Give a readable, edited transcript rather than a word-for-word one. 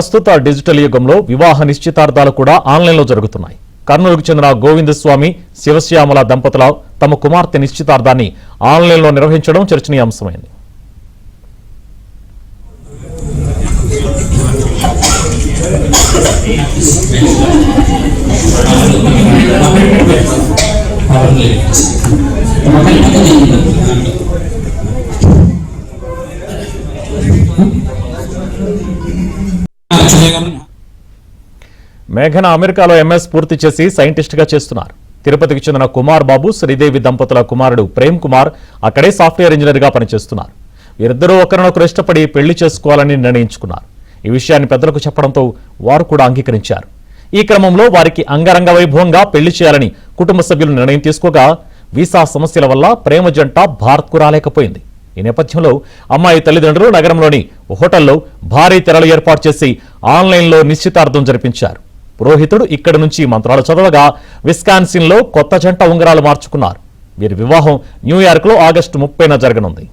ప్రస్తుత డిజిటల్ యుగంలో వివాహ నిశ్చితార్థాలు కూడా ఆన్లైన్లో జరుగుతున్నాయి. కర్నూలుకు చెందిన గోవిందస్వామి శివశ్యామల దంపతుల తమ కుమార్తె నిశ్చితార్థాన్ని ఆన్లైన్లో నిర్వహించడం చర్చనీయాంశమైంది. మేఘన అమెరికాలో ఎంఎస్ పూర్తి చేసి సైంటిస్ట్ గా చేస్తున్నారు. తిరుపతికి చెందిన కుమార్ బాబు శ్రీదేవి దంపతుల కుమారుడు ప్రేమ్ కుమార్ అక్కడే సాఫ్ట్వేర్ ఇంజనీర్ గా పనిచేస్తున్నారు. వీరిద్దరూ ఒకరినొకరు ఇష్టపడి పెళ్లి చేసుకోవాలని నిర్ణయించుకున్నారు. ఈ విషయాన్ని పెద్దలకు చెప్పడంతో వారు కూడా అంగీకరించారు. ఈ క్రమంలో వారికి అంగరంగ వైభవంగా పెళ్లి చేయాలని కుటుంబ సభ్యులు నిర్ణయం తీసుకోగా వీసా సమస్యల వల్ల ప్రేమ జంట భారత్కు రాలేకపోయింది. ఈ నేపథ్యంలో అమ్మాయి తల్లిదండ్రులు నగరంలోని హోటల్లో భారీ తెరలు ఏర్పాటు చేసి ఆన్లైన్లో నిశ్చితార్థం జరిపించారు. పురోహితుడు ఇక్కడి నుంచి మంత్రాలు చదవగా విస్కాన్సిన్లో కొత్త జంట ఉంగరాలు మార్చుకున్నారు. వీరి వివాహం న్యూయార్క్లో ఆగస్టు 30న జరగనుంది.